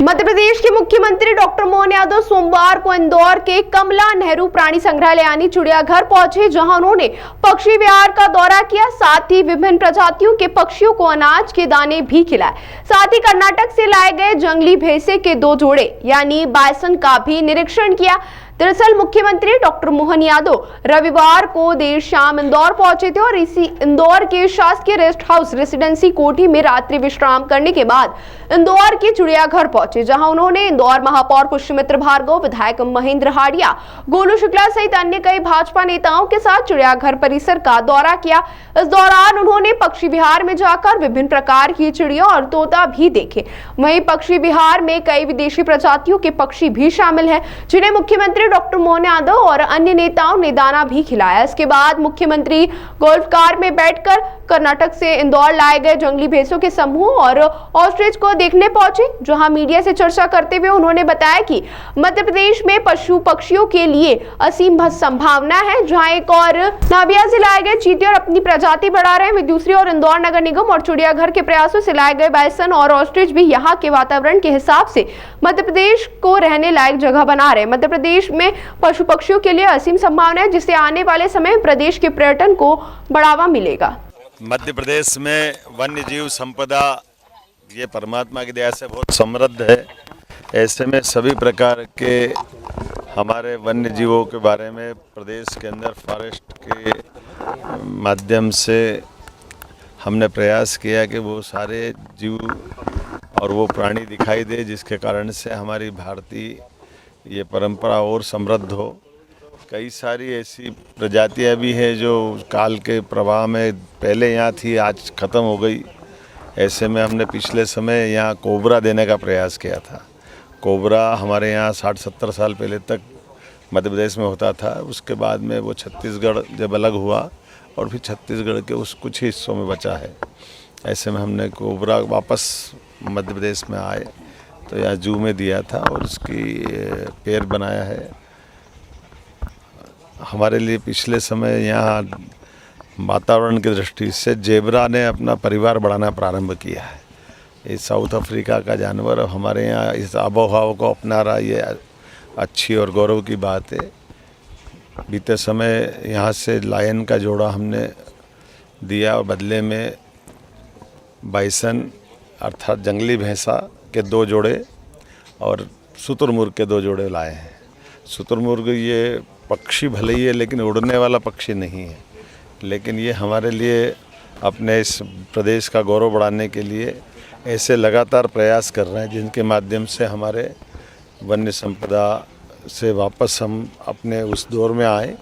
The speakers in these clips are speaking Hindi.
मध्य प्रदेश के मुख्यमंत्री डॉक्टर मोहन यादव सोमवार को इंदौर के कमला नेहरू प्राणी संग्रहालय यानी चिड़ियाघर पहुंचे, जहां उन्होंने पक्षी विहार का दौरा किया। साथ ही विभिन्न प्रजातियों के पक्षियों को अनाज के दाने भी खिलाए। साथ ही कर्नाटक से लाए गए जंगली भैंसे के 2 जोड़े यानी बाइसन का भी निरीक्षण किया। दरअसल मुख्यमंत्री डॉक्टर मोहन यादव रविवार को देर शाम इंदौर पहुंचे थे और इसी इंदौर के शासकीय रेस्ट हाउस रेसिडेंसी कोठी में रात्रि विश्राम करने के बाद इंदौर के चिड़ियाघर पहुंचे, जहां उन्होंने इंदौर महापौर पुष्यमित्र भार्गव, विधायक महेंद्र हाड़िया, गोलू शुक्ला सहित अन्य कई भाजपा नेताओं के साथ चिड़ियाघर परिसर का दौरा किया। इस दौरान उन्होंने पक्षी विहार में जाकर विभिन्न प्रकार की चिड़िया और तोता भी देखे। वहीं पक्षी विहार में कई विदेशी प्रजातियों के पक्षी भी शामिल हैं, जिन्हें मुख्यमंत्री डॉक्टर मोहन यादव और अन्य नेताओं ने दाना भी खिलाया। इसके बाद मुख्यमंत्री गोल्फ कार में बैठकर कर्नाटक से इंदौर लाए गए जंगली भैंसों के समूह और ऑस्ट्रिच को देखने पहुंचे, जहां मीडिया से चर्चा करते हुए उन्होंने बताया कि मध्य प्रदेश में पशु पक्षियों के लिए असीम संभावना है। जहां एक और नाबिया से लाए गए चीते और अपनी प्रजाति बढ़ा रहे हैं, वहीं दूसरी ओर इंदौर नगर निगम और चिड़ियाघर के प्रयासों से लाए गए बाइसन और ऑस्ट्रिच भी यहाँ के वातावरण के हिसाब से मध्य प्रदेश को रहने लायक जगह बना रहे हैं। मध्य प्रदेश में पशु पक्षियों के लिए असीम संभावना है, जिससे आने वाले समय में प्रदेश के पर्यटन को बढ़ावा मिलेगा। मध्य प्रदेश में वन्य जीव संपदा ये परमात्मा की दया से बहुत समृद्ध है। ऐसे में सभी प्रकार के हमारे वन्य जीवों के बारे में प्रदेश के अंदर फॉरेस्ट के माध्यम से हमने प्रयास किया कि वो सारे जीव और वो प्राणी दिखाई दे, जिसके कारण से हमारी भारतीय ये परंपरा और समृद्ध हो। कई सारी ऐसी प्रजातियां भी हैं जो काल के प्रवाह में पहले यहाँ थी, आज ख़त्म हो गई। ऐसे में हमने पिछले समय यहाँ कोबरा देने का प्रयास किया था। कोबरा हमारे यहाँ 60-70 साल पहले तक मध्य प्रदेश में होता था। उसके बाद में वो छत्तीसगढ़ जब अलग हुआ और फिर छत्तीसगढ़ के उस कुछ हिस्सों में बचा है। ऐसे में हमने कोबरा वापस मध्य प्रदेश में आए तो यहाँ जू में दिया था और उसकी पेड़ बनाया है। हमारे लिए पिछले समय यहाँ वातावरण की दृष्टि से जेबरा ने अपना परिवार बढ़ाना प्रारंभ किया है। ये साउथ अफ्रीका का जानवर हमारे यहाँ इस आबोहवा को अपना रहा, ये अच्छी और गौरव की बात है। बीते समय यहाँ से लायन का जोड़ा हमने दिया और बदले में बाइसन अर्थात जंगली भैंसा के 2 जोड़े और शुतुरमुर्ग के 2 जोड़े लाए हैं। शुतुरमुर्ग ये पक्षी भले ही है लेकिन उड़ने वाला पक्षी नहीं है, लेकिन ये हमारे लिए अपने इस प्रदेश का गौरव बढ़ाने के लिए ऐसे लगातार प्रयास कर रहे हैं, जिनके माध्यम से हमारे वन्य संपदा से वापस हम अपने उस दौर में आए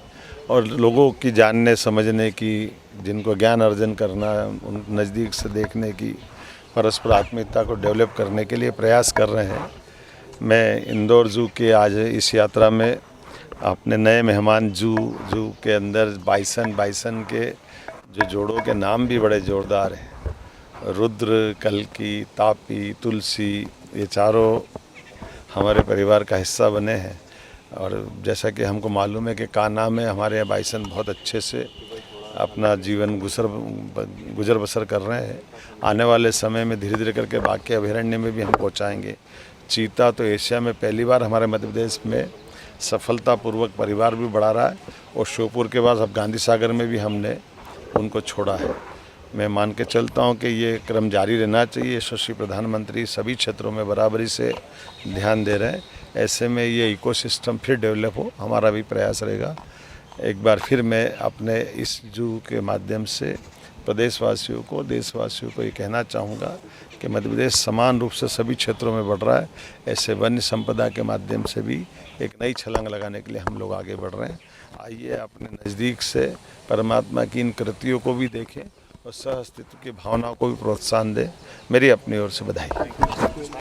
और लोगों की जानने समझने की, जिनको ज्ञान अर्जन करना, उन नज़दीक से देखने की, परस्पर आत्मीयता को डेवलप करने के लिए प्रयास कर रहे हैं। मैं इंदौर जू के आज इस यात्रा में अपने नए मेहमान जू के अंदर बाइसन के जो जोड़ों के नाम भी बड़े जोरदार हैं, रुद्र, कल्की, तापी, तुलसी, ये चारों हमारे परिवार का हिस्सा बने हैं। और जैसा कि हमको मालूम है कि कान्हा में हमारे यहाँ बाइसन बहुत अच्छे से अपना जीवन गुजर बसर कर रहे हैं। आने वाले समय में धीरे धीरे करके बाकी अभयारण्य में भी हम पहुँचाएँगे। चीता तो एशिया में पहली बार हमारे मध्य प्रदेश में सफलतापूर्वक परिवार भी बढ़ा रहा है और श्योपुर के बाद अब गांधी सागर में भी हमने उनको छोड़ा है। मैं मान के चलता हूं कि ये क्रम जारी रहना चाहिए। यशस्वी प्रधानमंत्री सभी क्षेत्रों में बराबरी से ध्यान दे रहे हैं। ऐसे में ये इकोसिस्टम फिर डेवलप हो, हमारा भी प्रयास रहेगा। एक बार फिर मैं अपने इस जू के माध्यम से प्रदेशवासियों को, देशवासियों को ये कहना चाहूँगा कि मध्य प्रदेश समान रूप से सभी क्षेत्रों में बढ़ रहा है। ऐसे वन्य संपदा के माध्यम से भी एक नई छलांग लगाने के लिए हम लोग आगे बढ़ रहे हैं। आइए अपने नज़दीक से परमात्मा की इन कृतियों को भी देखें और सह अस्तित्व की भावनाओं को भी प्रोत्साहन दें। मेरी अपनी ओर से बधाई।